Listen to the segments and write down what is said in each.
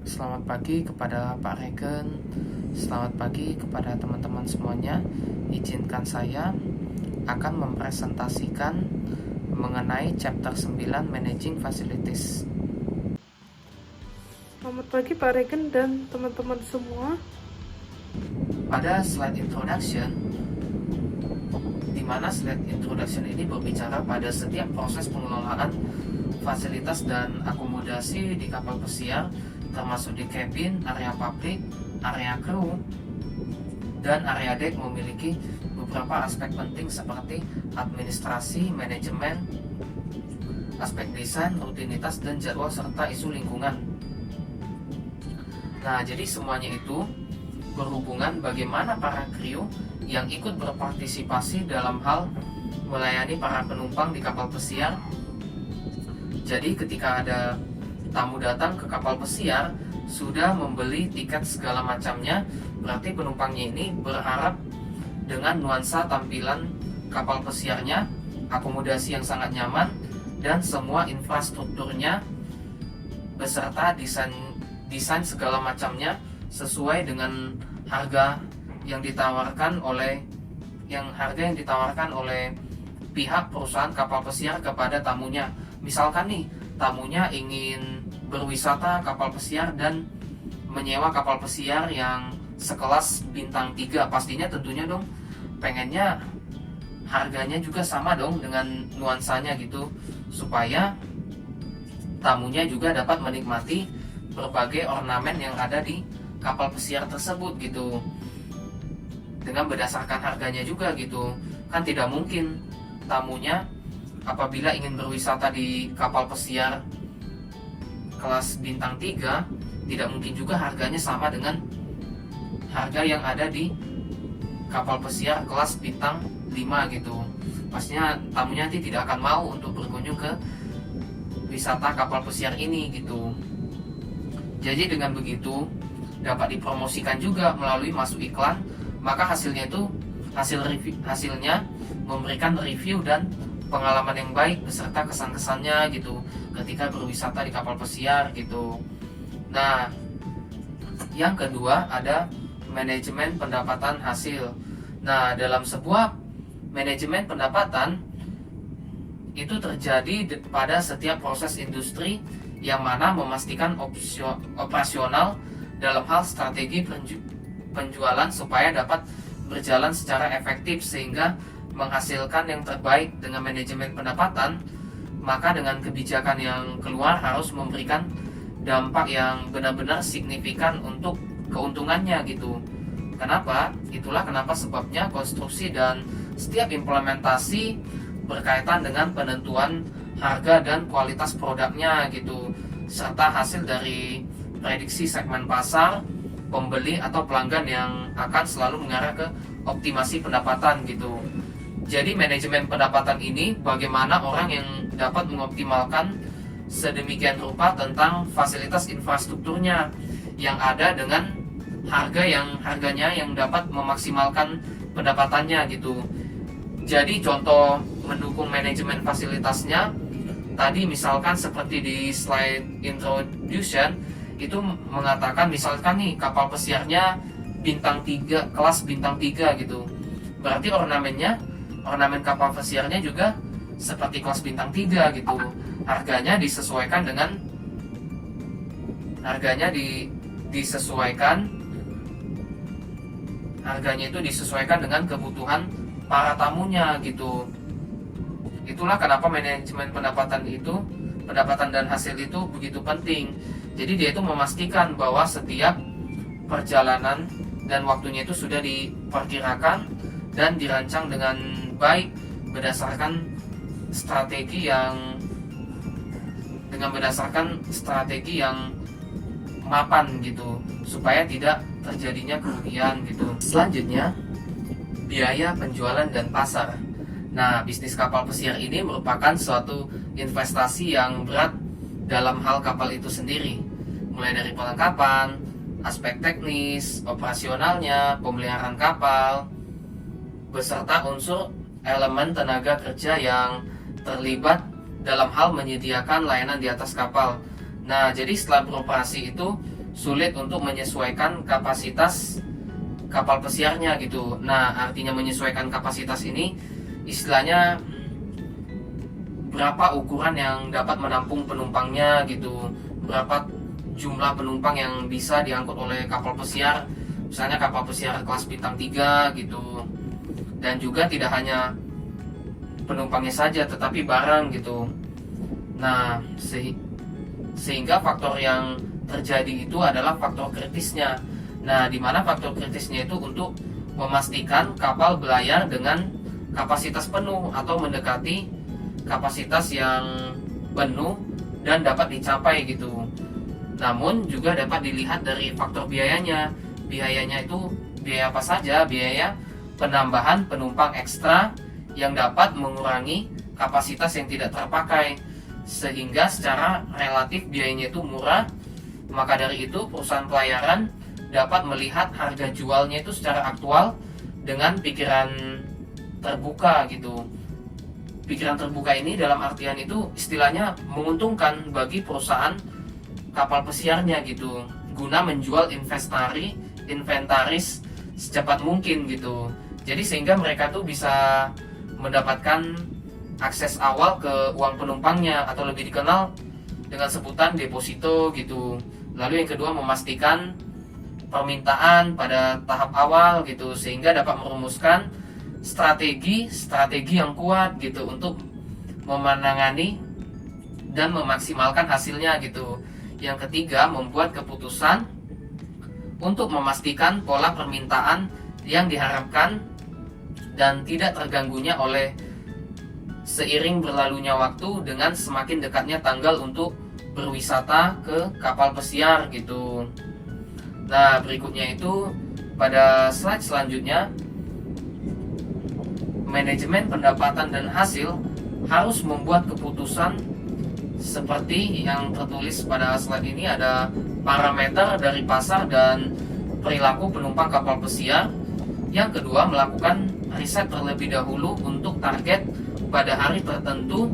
Selamat pagi kepada Pak Regen. Selamat pagi kepada teman-teman semuanya. Izinkan saya akan mempresentasikan mengenai chapter 9 Managing Facilities. Selamat pagi Pak Regen dan teman-teman semua. Pada slide introduction, di mana slide introduction ini berbicara pada setiap proses pengelolaan fasilitas dan akomodasi di kapal pesiar, termasuk di cabin, area publik, area kru, dan area deck memiliki beberapa aspek penting seperti administrasi, manajemen, aspek desain, rutinitas, dan jadwal, serta isu lingkungan. Nah, jadi semuanya itu berhubungan bagaimana para kru yang ikut berpartisipasi dalam hal melayani para penumpang di kapal pesiar. Jadi ketika ada tamu datang ke kapal pesiar, sudah membeli tiket segala macamnya, berarti penumpangnya ini berharap dengan nuansa tampilan kapal pesiarnya, akomodasi yang sangat nyaman, dan semua infrastrukturnya beserta desain segala macamnya sesuai dengan harga yang ditawarkan oleh pihak perusahaan kapal pesiar kepada tamunya. Misalkan nih, tamunya ingin berwisata kapal pesiar dan menyewa kapal pesiar yang sekelas bintang 3, pastinya tentunya dong pengennya harganya juga sama dong dengan nuansanya gitu, supaya tamunya juga dapat menikmati berbagai ornamen yang ada di kapal pesiar tersebut gitu, dengan berdasarkan harganya juga gitu. Kan tidak mungkin tamunya apabila ingin berwisata di kapal pesiar kelas bintang 3, tidak mungkin juga harganya sama dengan harga yang ada di kapal pesiar kelas bintang 5 gitu. Pastinya tamunya nanti tidak akan mau untuk berkunjung ke wisata kapal pesiar ini gitu. Jadi dengan begitu dapat dipromosikan juga melalui masuk iklan, maka hasilnya memberikan review dan pengalaman yang baik beserta kesan-kesannya gitu ketika berwisata di kapal pesiar gitu. Nah, yang kedua ada manajemen pendapatan hasil. Nah, dalam sebuah manajemen pendapatan itu terjadi pada setiap proses industri yang mana memastikan operasional dalam hal strategi penjualan supaya dapat berjalan secara efektif sehingga menghasilkan yang terbaik. Dengan manajemen pendapatan, maka dengan kebijakan yang keluar harus memberikan dampak yang benar-benar signifikan untuk keuntungannya gitu. Kenapa? Itulah kenapa sebabnya konstruksi dan setiap implementasi berkaitan dengan penentuan harga dan kualitas produknya gitu, serta hasil dari prediksi segmen pasar, pembeli atau pelanggan yang akan selalu mengarah ke optimasi pendapatan gitu. Jadi manajemen pendapatan ini bagaimana orang yang dapat mengoptimalkan sedemikian rupa tentang fasilitas infrastrukturnya yang ada dengan harganya yang dapat memaksimalkan pendapatannya gitu. Jadi contoh mendukung manajemen fasilitasnya tadi misalkan seperti di slide introduction itu mengatakan, misalkan nih kapal pesiarnya bintang 3, kelas bintang 3 gitu. Berarti ornamen kapal pesiarnya juga seperti kelas bintang 3 gitu. Harganya disesuaikan dengan kebutuhan para tamunya gitu. Itulah kenapa manajemen pendapatan dan hasil itu begitu penting. Jadi dia itu memastikan bahwa setiap perjalanan dan waktunya itu sudah diperkirakan dan dirancang dengan baik berdasarkan strategi yang mapan gitu, supaya tidak terjadinya kerugian gitu. Selanjutnya, biaya penjualan dan pasar. Nah, bisnis kapal pesiar ini merupakan suatu investasi yang berat dalam hal kapal itu sendiri, mulai dari perlengkapan, aspek teknis, operasionalnya, pemeliharaan kapal, beserta unsur elemen tenaga kerja yang terlibat dalam hal menyediakan layanan di atas kapal. Nah, jadi setelah beroperasi itu sulit untuk menyesuaikan kapasitas kapal pesiarnya gitu. Nah, artinya menyesuaikan kapasitas ini istilahnya berapa ukuran yang dapat menampung penumpangnya gitu, berapa jumlah penumpang yang bisa diangkut oleh kapal pesiar, misalnya kapal pesiar kelas bintang 3 gitu. Dan juga tidak hanya penumpangnya saja tetapi barang gitu. Nah, sehingga faktor yang terjadi itu adalah faktor kritisnya. Nah, di mana faktor kritisnya itu untuk memastikan kapal berlayar dengan kapasitas penuh atau mendekati kapasitas yang penuh dan dapat dicapai gitu. Namun juga dapat dilihat dari faktor biayanya. Biayanya itu biaya apa saja? Biaya penambahan penumpang ekstra yang dapat mengurangi kapasitas yang tidak terpakai, sehingga secara relatif biayanya itu murah. Maka dari itu perusahaan pelayaran dapat melihat harga jualnya itu secara aktual dengan pikiran terbuka gitu. Pikiran terbuka ini dalam artian itu istilahnya menguntungkan bagi perusahaan kapal pesiarnya gitu, guna menjual inventaris secepat mungkin gitu. Jadi sehingga mereka tuh bisa mendapatkan akses awal ke uang penumpangnya atau lebih dikenal dengan sebutan deposito gitu. Lalu yang kedua, memastikan permintaan pada tahap awal gitu, sehingga dapat merumuskan strategi yang kuat gitu untuk menangani dan memaksimalkan hasilnya gitu. Yang ketiga, membuat keputusan untuk memastikan pola permintaan yang diharapkan dan tidak terganggunya oleh seiring berlalunya waktu dengan semakin dekatnya tanggal untuk berwisata ke kapal pesiar gitu. Nah, berikutnya itu pada slide selanjutnya, manajemen pendapatan dan hasil harus membuat keputusan seperti yang tertulis pada slide ini. Ada parameter dari pasar dan perilaku penumpang kapal pesiar. Yang kedua, melakukan riset terlebih dahulu untuk target pada hari tertentu,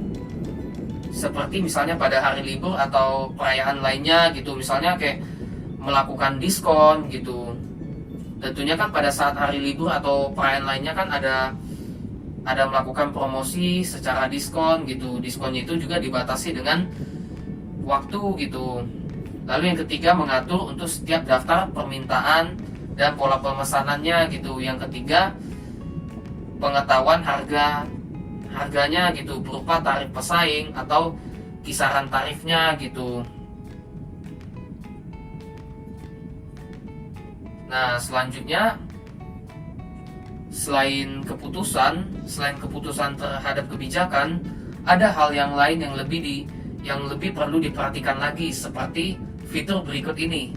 seperti misalnya pada hari libur atau perayaan lainnya gitu. Misalnya kayak melakukan diskon gitu. Tentunya kan pada saat hari libur atau perayaan lainnya kan ada melakukan promosi secara diskon gitu. Diskonnya itu juga dibatasi dengan waktu gitu. Lalu yang ketiga, mengatur untuk setiap daftar permintaan dan pola pemesanannya gitu. Yang ketiga, pengetahuan harganya gitu, berupa tarif pesaing atau kisaran tarifnya gitu. Nah, selanjutnya, selain keputusan terhadap kebijakan, ada hal yang lain yang lebih perlu diperhatikan lagi, seperti fitur berikut ini.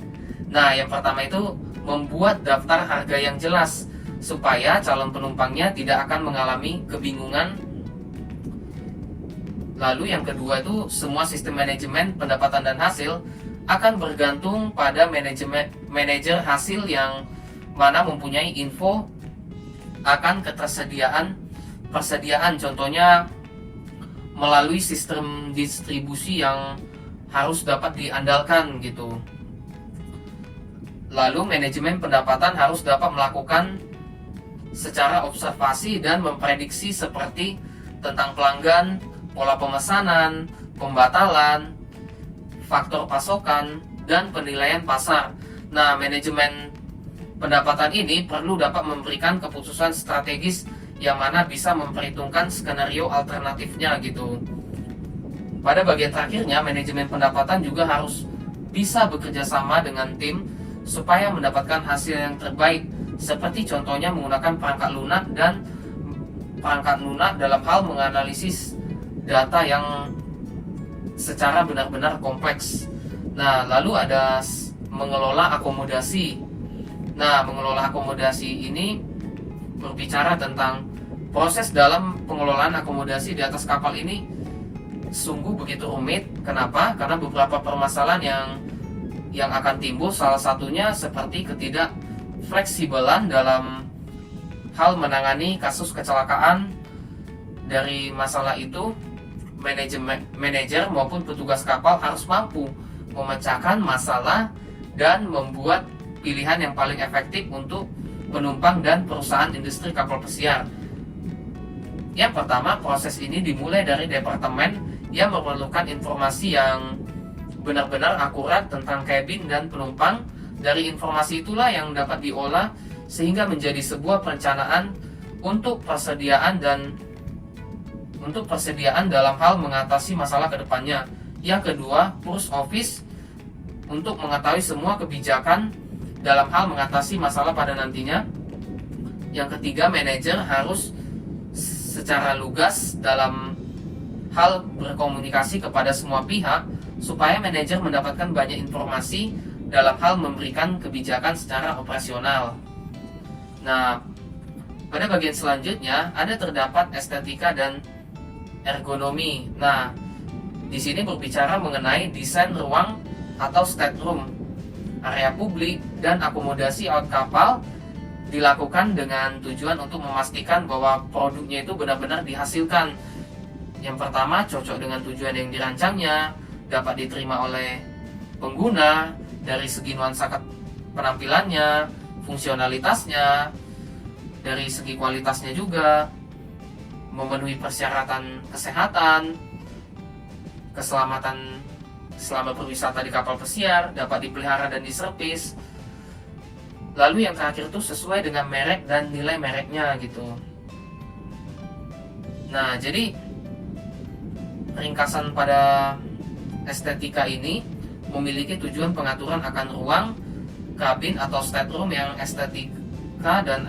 Nah, yang pertama itu membuat daftar harga yang jelas supaya calon penumpangnya tidak akan mengalami kebingungan. Lalu yang kedua itu, semua sistem manajemen pendapatan dan hasil akan bergantung pada manajer hasil yang mana mempunyai info akan persediaan, contohnya melalui sistem distribusi yang harus dapat diandalkan gitu. Lalu manajemen pendapatan harus dapat melakukan secara observasi dan memprediksi seperti tentang pelanggan, pola pemesanan, pembatalan, faktor pasokan, dan penilaian pasar. Nah, manajemen pendapatan ini perlu dapat memberikan keputusan strategis yang mana bisa memperhitungkan skenario alternatifnya gitu. Pada bagian terakhirnya, manajemen pendapatan juga harus bisa bekerja sama dengan tim supaya mendapatkan hasil yang terbaik, seperti contohnya menggunakan perangkat lunak dalam hal menganalisis data yang secara benar-benar kompleks. Nah, lalu ada mengelola akomodasi. Nah, mengelola akomodasi ini berbicara tentang proses dalam pengelolaan akomodasi di atas kapal ini sungguh begitu rumit. Kenapa? Karena beberapa permasalahan yang akan timbul, salah satunya seperti ketidakfleksibelan dalam hal menangani kasus kecelakaan. Dari masalah itu, manajer maupun petugas kapal harus mampu memecahkan masalah dan membuat pilihan yang paling efektif untuk penumpang dan perusahaan industri kapal pesiar. Yang pertama, proses ini dimulai dari departemen yang memerlukan informasi yang benar-benar akurat tentang kabin dan penumpang. Dari informasi itulah yang dapat diolah sehingga menjadi sebuah perencanaan untuk persediaan dalam hal mengatasi masalah kedepannya. Yang kedua, purse office untuk mengetahui semua kebijakan dalam hal mengatasi masalah pada nantinya. Yang ketiga, manajer harus secara lugas dalam hal berkomunikasi kepada semua pihak supaya manajer mendapatkan banyak informasi dalam hal memberikan kebijakan secara operasional. Nah, pada bagian selanjutnya ada terdapat estetika dan ergonomi. Nah, di sini berbicara mengenai desain ruang atau stateroom, area publik dan akomodasi awak kapal dilakukan dengan tujuan untuk memastikan bahwa produknya itu benar-benar dihasilkan. Yang pertama, cocok dengan tujuan yang dirancangnya, dapat diterima oleh pengguna dari segi nuansa penampilannya, fungsionalitasnya, dari segi kualitasnya juga, memenuhi persyaratan kesehatan, keselamatan selama berwisata di kapal pesiar, dapat dipelihara dan diservis. Lalu yang terakhir itu sesuai dengan merek dan nilai mereknya gitu. Nah, jadi ringkasan pada estetika ini memiliki tujuan pengaturan akan ruang, kabin atau stateroom yang estetika dan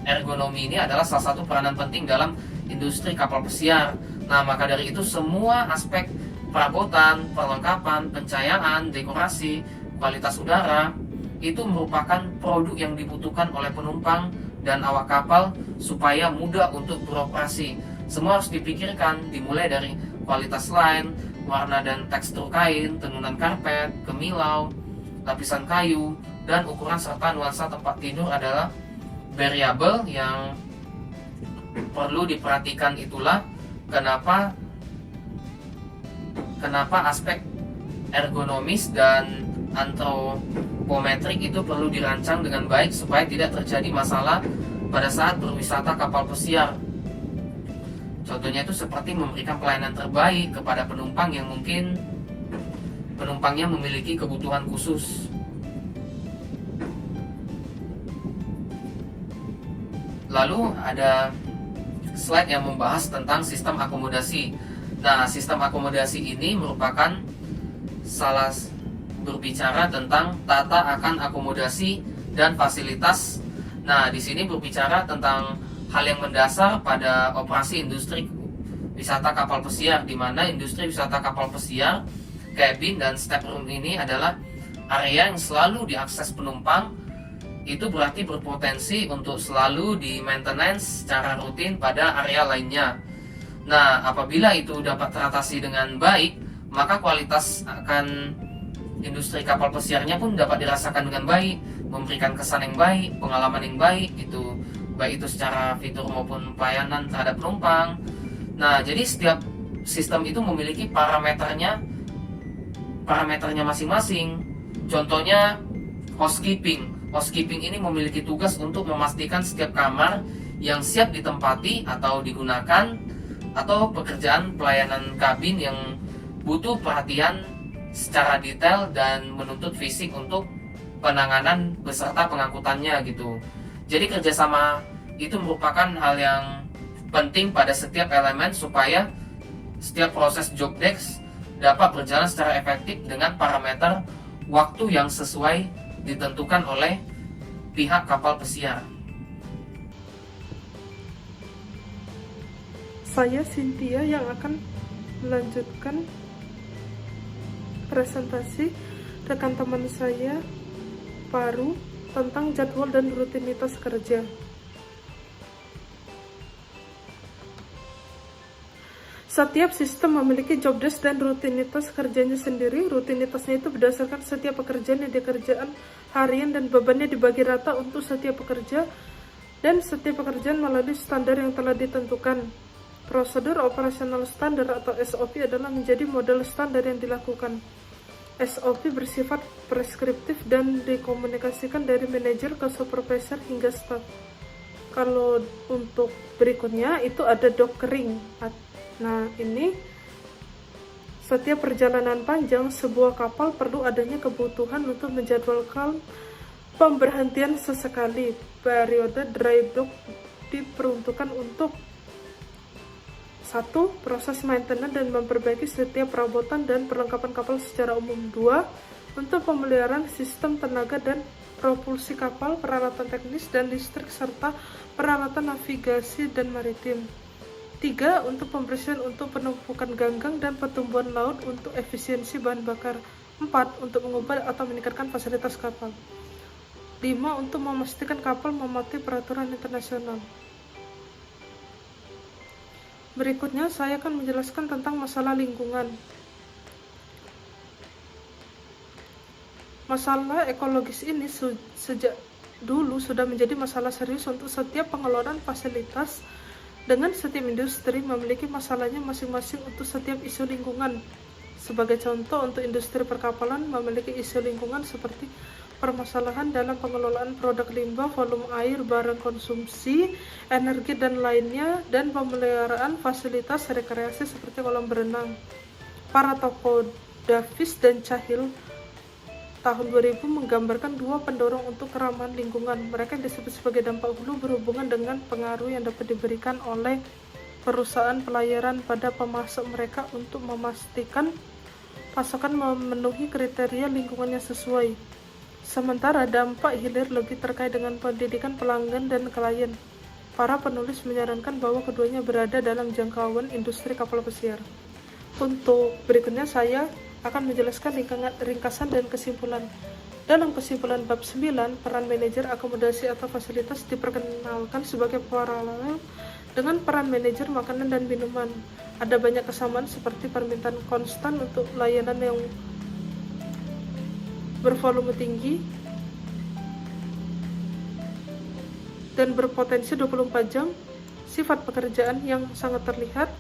ergonomi ini adalah salah satu peranan penting dalam industri kapal pesiar. Nah, maka dari itu semua aspek perabotan, perlengkapan, pencahayaan, dekorasi, kualitas udara itu merupakan produk yang dibutuhkan oleh penumpang dan awak kapal supaya mudah untuk beroperasi. Semua harus dipikirkan, dimulai dari kualitas line, warna dan tekstur kain, tenunan karpet, kemilau, lapisan kayu, dan ukuran serta nuansa tempat tidur adalah variabel yang perlu diperhatikan. Itulah kenapa aspek ergonomis dan antropometrik itu perlu dirancang dengan baik supaya tidak terjadi masalah pada saat berwisata kapal pesiar. Contohnya itu seperti memberikan pelayanan terbaik kepada penumpang yang mungkin penumpangnya memiliki kebutuhan khusus. Lalu ada slide yang membahas tentang sistem akomodasi. Nah, sistem akomodasi ini merupakan berbicara tentang tata akan akomodasi dan fasilitas. Nah, di sini berbicara tentang hal yang mendasar pada operasi industri wisata kapal pesiar, di mana industri wisata kapal pesiar, cabin dan stateroom ini adalah area yang selalu diakses penumpang. Itu berarti berpotensi untuk selalu di maintenance secara rutin pada area lainnya. Nah, apabila itu dapat teratasi dengan baik, maka kualitas akan industri kapal pesiarnya pun dapat dirasakan dengan baik, memberikan kesan yang baik, pengalaman yang baik gitu, baik itu secara fitur maupun pelayanan terhadap penumpang. Nah, jadi setiap sistem itu memiliki parameternya masing-masing. Contohnya housekeeping. Housekeeping ini memiliki tugas untuk memastikan setiap kamar yang siap ditempati atau digunakan, atau pekerjaan pelayanan kabin yang butuh perhatian secara detail dan menuntut fisik untuk penanganan beserta pengangkutannya gitu. Jadi kerjasama itu merupakan hal yang penting pada setiap elemen supaya setiap proses job desk dapat berjalan secara efektif dengan parameter waktu yang sesuai ditentukan oleh pihak kapal pesiar. Saya Cynthia yang akan melanjutkan presentasi rekan teman saya Paru tentang jadwal dan rutinitas kerja. Setiap sistem memiliki job desk dan rutinitas kerjanya sendiri. Rutinitasnya itu berdasarkan setiap pekerjaan yang dikerjaan harian dan bebannya dibagi rata untuk setiap pekerja, dan setiap pekerjaan melalui standar yang telah ditentukan. Prosedur operasional standar atau SOP adalah menjadi model standar yang dilakukan. SOP bersifat preskriptif dan dikomunikasikan dari manajer ke supervisor hingga staf. Kalau untuk berikutnya itu ada dockering. Nah, ini setiap perjalanan panjang sebuah kapal perlu adanya kebutuhan untuk menjadwalkan pemberhentian sesekali. Periode dry dock diperuntukkan untuk 1. Proses maintenance dan memperbaiki setiap perabotan dan perlengkapan kapal secara umum. 2. Untuk pemeliharaan sistem tenaga dan propulsi kapal, peralatan teknis dan listrik, serta peralatan navigasi dan maritim. 3. Untuk pembersihan untuk penumpukan ganggang dan pertumbuhan laut untuk efisiensi bahan bakar. 4. Untuk mengubah atau meningkatkan fasilitas kapal. 5. Untuk memastikan kapal mematuhi peraturan internasional. Berikutnya saya akan menjelaskan tentang masalah lingkungan. Masalah ekologis ini sejak dulu sudah menjadi masalah serius untuk setiap pengelolaan fasilitas, dengan setiap industri memiliki masalahnya masing-masing untuk setiap isu lingkungan. Sebagai contoh, untuk industri perkapalan memiliki isu lingkungan seperti permasalahan dalam pengelolaan produk limbah, volume air, barang konsumsi, energi dan lainnya, dan pemeliharaan fasilitas rekreasi seperti kolam berenang. Para tokoh Davis dan Cahill tahun 2000 menggambarkan 2 pendorong untuk keramahan lingkungan. Mereka disebut sebagai dampak hulu berhubungan dengan pengaruh yang dapat diberikan oleh perusahaan pelayaran pada pemasok mereka untuk memastikan pasokan memenuhi kriteria lingkungannya sesuai. Sementara dampak hilir lebih terkait dengan pendidikan pelanggan dan klien. Para penulis menyarankan bahwa keduanya berada dalam jangkauan industri kapal pesiar. Untuk berikutnya saya akan menjelaskan ringkasan dan kesimpulan. Dalam kesimpulan bab 9, peran manajer akomodasi atau fasilitas diperkenalkan sebagai paralel dengan peran manajer makanan dan minuman. Ada banyak kesamaan seperti permintaan konstan untuk layanan yang bervolume tinggi dan berpotensi 24 jam, sifat pekerjaan yang sangat terlihat,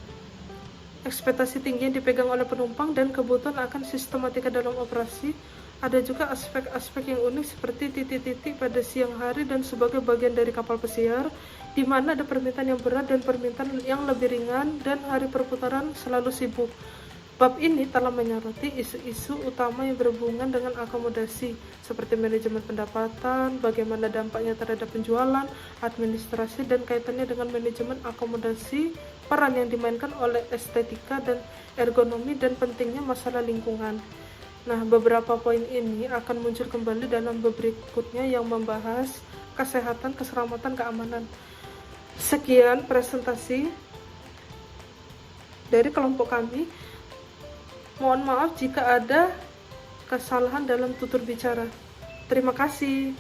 ekspektasi tinggi yang dipegang oleh penumpang, dan kebutuhan akan sistematika dalam operasi. Ada juga aspek-aspek yang unik seperti titik-titik pada siang hari dan sebagai bagian dari kapal pesiar, di mana ada permintaan yang berat dan permintaan yang lebih ringan, dan hari perputaran selalu sibuk. Bab ini telah menyoroti isu-isu utama yang berhubungan dengan akomodasi, seperti manajemen pendapatan, bagaimana dampaknya terhadap penjualan, administrasi, dan kaitannya dengan manajemen akomodasi, peran yang dimainkan oleh estetika dan ergonomi, dan pentingnya masalah lingkungan. Nah, beberapa poin ini akan muncul kembali dalam bab berikutnya yang membahas kesehatan, keselamatan, keamanan. Sekian presentasi dari kelompok kami. Mohon maaf jika ada kesalahan dalam tutur bicara. Terima kasih.